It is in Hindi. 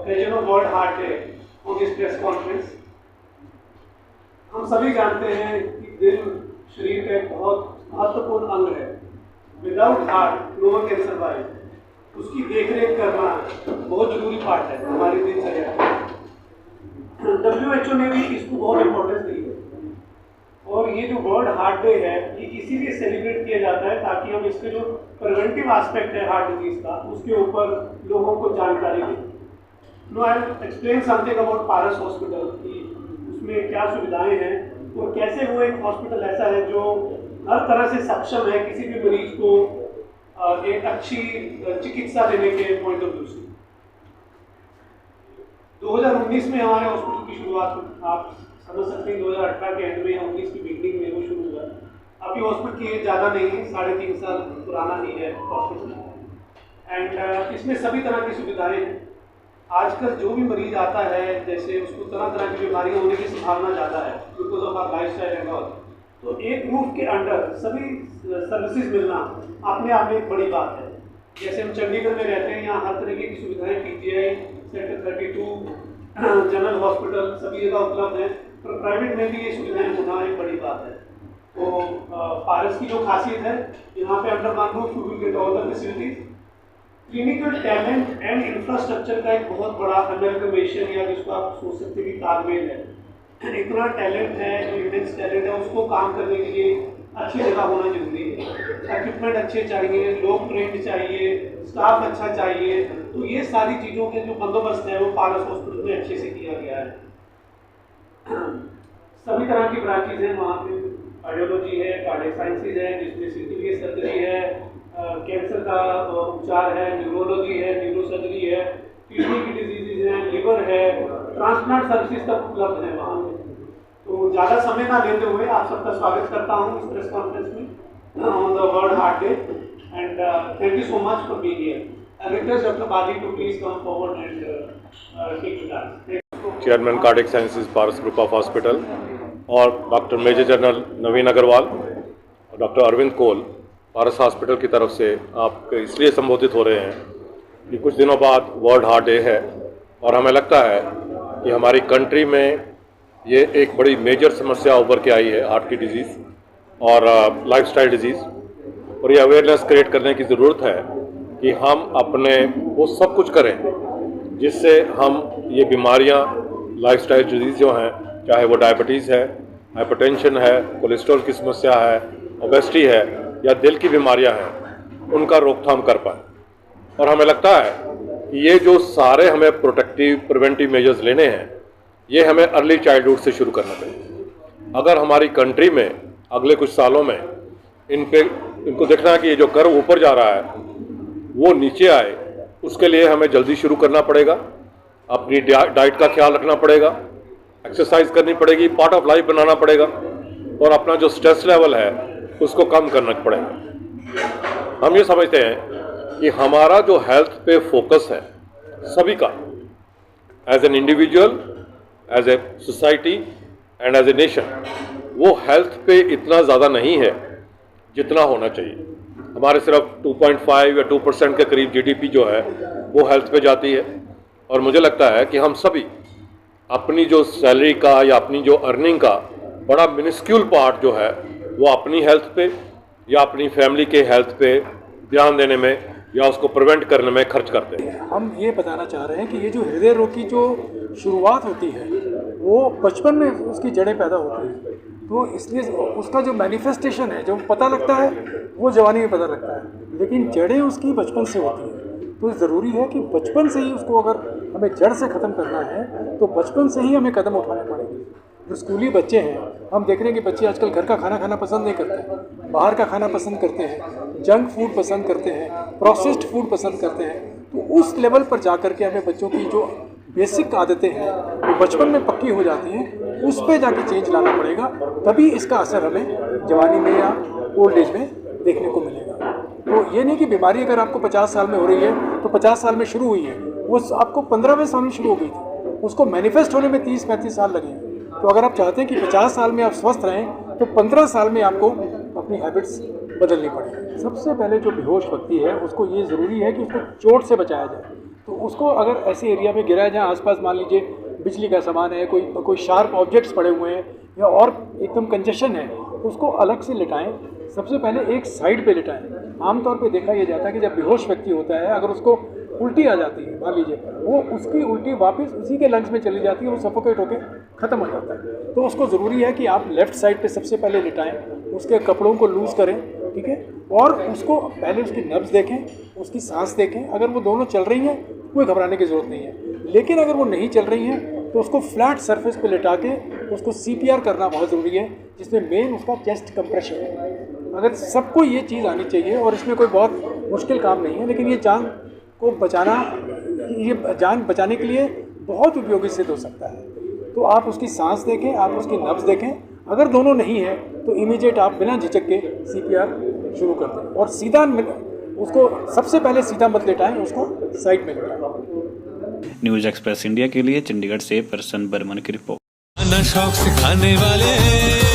occasion of World Heart Day on this press conference. हम सभी जानते हैं कि दिल शरीर का एक बहुत महत्वपूर्ण अंग है। Without heart no one can survive. उसकी देखरेख करना बहुत जरूरी पार्ट है हमारी दिनचर्या का। WHO ने भी इसको बहुत इम्पोर्टेंस दी है और ये जो वर्ल्ड हार्ट डे है ये इसीलिए सेलिब्रेट किया जाता है ताकि हम इसके जो प्रिवेंटिव एस्पेक्ट है हार्ट डिजीज का उसके ऊपर लोगों को जानकारी दें। No I explain something about Paras hospital कि उसमें क्या सुविधाएं हैं और कैसे वो एक हॉस्पिटल ऐसा है जो हर तरह से सक्षम है किसी भी मरीज को एक अच्छी चिकित्सा देने के पॉइंट ऑफ व्यू से। 2019 में हमारे हॉस्पिटल की शुरुआत आप समझ सकते हैं 2018 के एंड में या 19 की बिगनिंग में वो शुरू हुआ। अभी हॉस्पिटल की ज़्यादा नहीं है, 3.5 साल पुराना ही है हॉस्पिटल एंड इसमें सभी तरह की सुविधाएं हैं। आजकल जो भी मरीज आता है जैसे उसको तरह तरह की बीमारियां होने की संभावना ज़्यादा है because of our lifestyle and all. तो एक रूफ के अंडर सभी सर्विसेज मिलना अपने आप में एक बड़ी बात है। जैसे हम चंडीगढ़ में रहते हैं, यहाँ हर तरीके की सुविधाएं PGI, सेक्टर 32, जनरल हॉस्पिटल सभी जगह उपलब्ध है, पर प्राइवेट में भी ये सुविधाएं होना एक बड़ी बात है। तो पारस की जो खासियत है यहाँ पे under one roof you will get all the facilities. Clinical talent and infrastructure का एक बहुत बड़ा अमेलगमेशन या जिसको आप सोच सकते हैं कि तालमेल है। इतना टैलेंट है, जो इमेंस टैलेंट है उसको काम करने के लिए अच्छी जगह होना जरूरी है। इक्विपमेंट अच्छे चाहिए, लोग ट्रेंड चाहिए, स्टाफ अच्छा चाहिए। तो ये सारी चीज़ों के जो बंदोबस्त है वो पारस हॉस्पिटल में अच्छे से किया गया है। सभी तरह की ब्रांचेज हैं वहाँ पे। कार्डियोलॉजी है, कार्डियक साइंसेज है जिसमें CT सर्जरी है, कैंसर का उपचार है, न्यूरोलॉजी है, न्यूरोसर्जरी है, किडनी की डिजीजेज हैं, लिवर है, ट्रांसप्लांट सर्विसेज तक उपलब्ध है वहाँ पे। तो ज़्यादा समय ना लेते हुए आप सबका स्वागत करता हूँ इस प्रेस कॉन्फ्रेंस में on the world heart day and thank you so much for being here. I request doctor Bali to please come forward and take the dance. Chairman cardiac sciences Paras group of hospital और doctor major general Naveen Agarwal और डॉक्टर अरविंद कोल पारस हॉस्पिटल की तरफ से आप इसलिए संबोधित हो रहे हैं कि कुछ दिनों बाद वर्ल्ड हार्ट डे है और हमें लगता है कि हमारी कंट्री में ये एक बड़ी मेजर समस्या उभर के आई है, हार्ट की डिजीज़ और लाइफस्टाइल डिजीज़। और ये अवेयरनेस क्रिएट करने की ज़रूरत है कि हम अपने वो सब कुछ करें जिससे हम ये बीमारियां, लाइफस्टाइल डिजीज़ जो हैं, चाहे वो डायबिटीज़ है, हाइपरटेंशन है, कोलेस्ट्रॉल की समस्या है, ओबेसिटी है या दिल की बीमारियां हैं, उनका रोकथाम कर पाए। और हमें लगता है कि ये जो सारे हमें प्रोटेक्टिव प्रिवेंटिव मेजर्स लेने हैं ये हमें अर्ली चाइल्डहुड से शुरू करना चाहिए। अगर हमारी कंट्री में अगले कुछ सालों में इनको देखना है कि ये जो कर्व ऊपर जा रहा है वो नीचे आए, उसके लिए हमें जल्दी शुरू करना पड़ेगा। अपनी डाइट का ख्याल रखना पड़ेगा, एक्सरसाइज करनी पड़ेगी, पार्ट ऑफ लाइफ बनाना पड़ेगा और अपना जो स्ट्रेस लेवल है उसको कम करना पड़ेगा। हम ये समझते हैं कि हमारा जो हेल्थ पे फोकस है सभी का, as an individual, as a society and as a nation, वो हेल्थ पे इतना ज़्यादा नहीं है जितना होना चाहिए। हमारे सिर्फ 2.5 या 2% के करीब GDP जो है वो हेल्थ पे जाती है और मुझे लगता है कि हम सभी अपनी जो सैलरी का या अपनी जो अर्निंग का बड़ा मिनिस्क्यूल पार्ट जो है वो अपनी हेल्थ पे या अपनी फैमिली के हेल्थ पे ध्यान देने में या उसको प्रिवेंट करने में खर्च करते हैं। हम ये बताना चाह रहे हैं कि ये जो हृदय रोग की जो शुरुआत होती है वो बचपन में उसकी जड़ें पैदा होती हैं, तो इसलिए उसका जो मैनिफेस्टेशन है जो पता लगता है वो जवानी में पता लगता है, लेकिन जड़ें उसकी बचपन से होती हैं। तो ज़रूरी है कि बचपन से ही उसको अगर हमें जड़ से ख़त्म करना है तो बचपन से ही हमें कदम उठाने पड़ेंगे। जो स्कूली बच्चे हैं, हम देख रहे हैं कि बच्चे आजकल घर का खाना खाना पसंद नहीं करते, बाहर का खाना पसंद करते हैं, जंक फूड पसंद करते हैं, प्रोसेस्ड फूड पसंद करते हैं। तो उस लेवल पर जा कर के हमें बच्चों की जो बेसिक आदतें हैं वो बचपन में पक्की हो जाती हैं, उस पर जाके चेंज लाना पड़ेगा, तभी इसका असर हमें जवानी में या ओल्ड एज में देखने को मिलेगा। तो ये नहीं कि बीमारी अगर आपको 50 साल में हो रही है तो 50 साल में शुरू हुई है, वो आपको 15वें साल में शुरू हो गई थी, उसको मैनिफेस्ट होने में 30-35 साल लगे। तो अगर आप चाहते हैं कि 50 साल में आप स्वस्थ रहें तो 15 साल में आपको अपनी हैबिट्स बदलनी पड़ेगी। सबसे पहले जो बेहोश व्यक्ति है उसको ये ज़रूरी है कि उसको चोट से बचाया जाए। तो उसको अगर ऐसे एरिया में गिरा है जहाँ आसपास मान लीजिए बिजली का सामान है, कोई शार्प ऑब्जेक्ट्स पड़े हुए हैं या और एकदम कंजेशन है, उसको अलग से लिटाएं। सबसे पहले एक साइड पे लिटाएं। आमतौर पे देखा यह जाता है कि जब बेहोश व्यक्ति होता है, अगर उसको उल्टी आ जाती है मान लीजिए, वो उसकी उल्टी वापस उसी के लंग्स में चली जाती है, वो सफोकेट होकर ख़त्म हो जाता है। तो उसको ज़रूरी है कि आप लेफ़्ट साइड पे सबसे पहले लिटाएं, उसके कपड़ों को लूज़ करें, ठीक है, और उसको पहले उसकी नब्ज़ देखें, उसकी सांस देखें। अगर वो दोनों चल रही हैं कोई घबराने की ज़रूरत नहीं है, लेकिन अगर वो नहीं चल रही हैं तो उसको फ्लैट सरफेस पे लिटा के उसको CPR करना बहुत ज़रूरी है, जिसमें मेन उसका चेस्ट कंप्रेशन है। अगर सबको ये चीज़ आनी चाहिए और इसमें कोई बहुत मुश्किल काम नहीं है, लेकिन ये जान को बचाना, ये जान बचाने के लिए बहुत उपयोगी सिद्ध हो सकता है। तो आप उसकी सांस देखें, आप उसकी नब्ज़ देखें। अगर दोनों नहीं है तो इमीडिएट आप बिना झिझक के CPR शुरू कर दें, और सीधा उसको सबसे पहले सीधा मत लेटाएं, उसको साइड में लेटाएं। न्यूज़ एक्सप्रेस इंडिया के लिए चंडीगढ़ से प्रसन्न बर्मन की रिपोर्ट। शौक सिखाने वाले